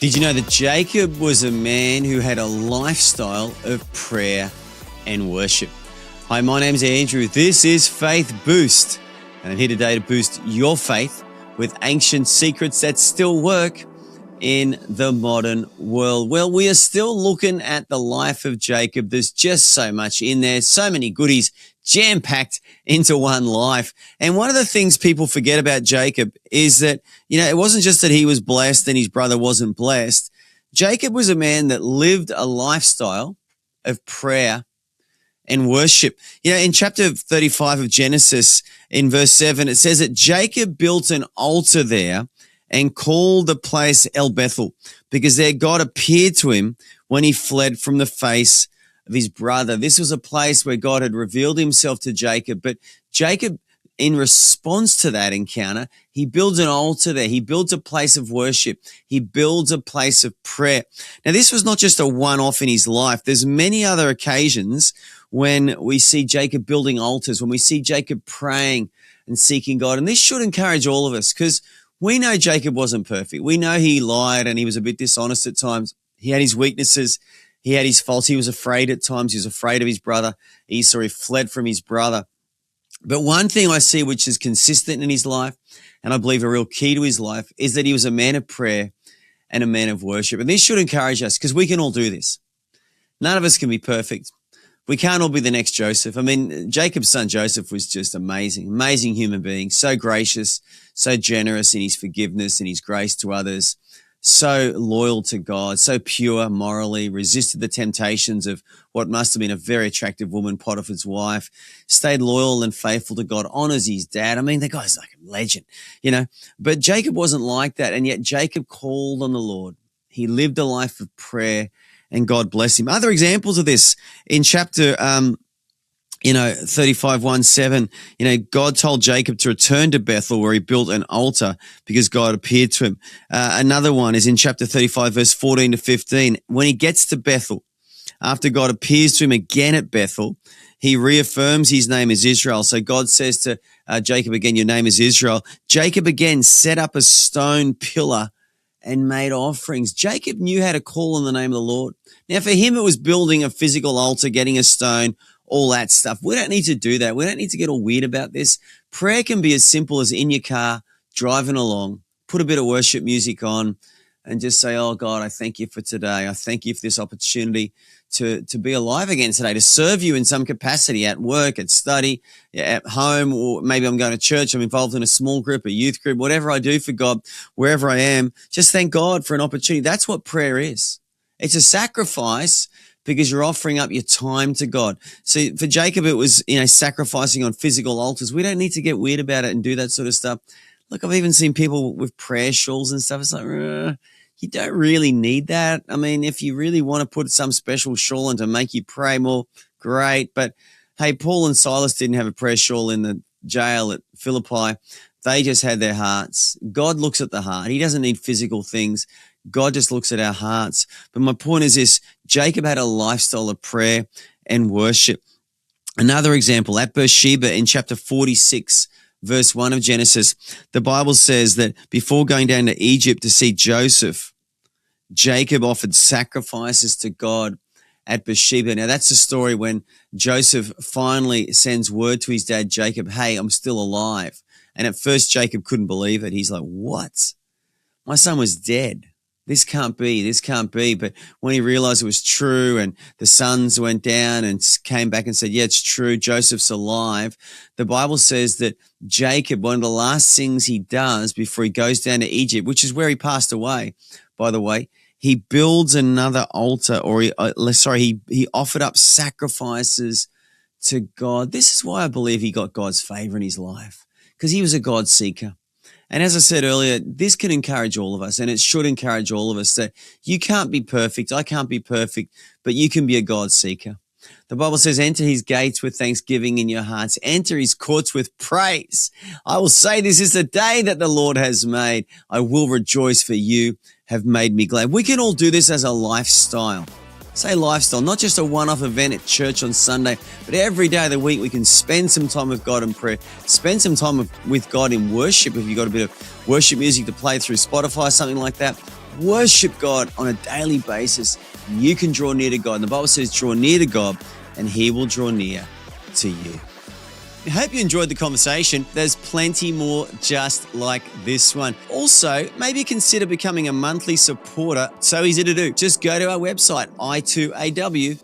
Did you know that Jacob was a man who had a lifestyle of prayer and worship? Hi, my name's Andrew. This is Faith Boost, and I'm here today to boost your faith with ancient secrets that still work in the modern world. Well, we are still looking at the life of Jacob. There's just so much in there, so many goodies jam-packed into one life. And one of the things people forget about Jacob is that, it wasn't just that he was blessed and his brother wasn't blessed. Jacob was a man that lived a lifestyle of prayer and worship. In chapter 35 of Genesis, in verse 7, it says that Jacob built an altar there and called the place El Bethel, because there God appeared to him when he fled from the face of his brother. This was a place where God had revealed himself to Jacob, but Jacob, in response to that encounter, he builds an altar there. He builds a place of worship. He builds a place of prayer. Now, this was not just a one-off in his life. There's many other occasions when we see Jacob building altars, when we see Jacob praying and seeking God. And this should encourage all of us, because we know Jacob wasn't perfect. We know he lied and he was a bit dishonest at times. He had his weaknesses. He had his faults. He was afraid at times. He was afraid of his brother Esau. He fled from his brother. But one thing I see which is consistent in his life, and I believe a real key to his life, is that he was a man of prayer and a man of worship. And this should encourage us, because we can all do this. None of us can be perfect. We can't all be the next Joseph. Jacob's son Joseph was just amazing human being, so gracious, so generous in his forgiveness and his grace to others, so loyal to God, so pure morally, resisted the temptations of what must have been a very attractive woman, Potiphar's wife, stayed loyal and faithful to God, honors his dad. The guy's like a legend, But Jacob wasn't like that, and yet Jacob called on the Lord. He lived a life of prayer, and God bless him. Other examples of this in chapter 35, 1-7, God told Jacob to return to Bethel, where he built an altar because God appeared to him. Another one is in chapter 35, verse 14-15. When he gets to Bethel, after God appears to him again at Bethel, he reaffirms his name as Israel. So God says to Jacob again, your name is Israel. Jacob again set up a stone pillar and made offerings. Jacob knew how to call on the name of the Lord. Now, for him, it was building a physical altar, getting a stone, all that stuff. We don't need to do that. We don't need to get all weird about this. Prayer can be as simple as in your car, driving along, put a bit of worship music on and just say, oh God, I thank you for today. I thank you for this opportunity to be alive again today, to serve you in some capacity at work, at study, at home, or maybe I'm going to church. I'm involved in a small group, a youth group, whatever I do for God, wherever I am, just thank God for an opportunity. That's what prayer is. It's a sacrifice, because you're offering up your time to God. So for Jacob, it was, sacrificing on physical altars. We don't need to get weird about it and do that sort of stuff. Look, I've even seen people with prayer shawls and stuff. It's like, you don't really need that. If you really want to put some special shawl on to make you pray more, great. But hey, Paul and Silas didn't have a prayer shawl in the jail at Philippi. They just had their hearts. God looks at the heart. He doesn't need physical things. God just looks at our hearts. But my point is this: Jacob had a lifestyle of prayer and worship. Another example, at Beersheba in chapter 46, verse 1 of Genesis, the Bible says that before going down to Egypt to see Joseph, Jacob offered sacrifices to God at Beersheba. Now, that's the story when Joseph finally sends word to his dad, Jacob, hey, I'm still alive. And at first, Jacob couldn't believe it. He's like, what? My son was dead. This can't be. But when he realized it was true and the sons went down and came back and said, yeah, it's true, Joseph's alive, the Bible says that Jacob, one of the last things he does before he goes down to Egypt, which is where he passed away, by the way, he builds another altar, or he offered up sacrifices to God. This is why I believe he got God's favor in his life, because he was a God seeker. And as I said earlier, this can encourage all of us, and it should encourage all of us, that you can't be perfect. I can't be perfect, but you can be a God seeker. The Bible says, enter his gates with thanksgiving in your hearts. Enter his courts with praise. I will say, this is the day that the Lord has made. I will rejoice, for you have made me glad. We can all do this as a lifestyle. Say lifestyle, not just a one-off event at church on Sunday, but every day of the week we can spend some time with God in prayer, spend some time with God in worship. If you've got a bit of worship music to play through Spotify, something like that, worship God on a daily basis, you can draw near to God. And the Bible says, draw near to God and he will draw near to you. I hope you enjoyed the conversation. There's plenty more just like this one. Also, maybe consider becoming a monthly supporter. So easy to do. Just go to our website, i2aw.org.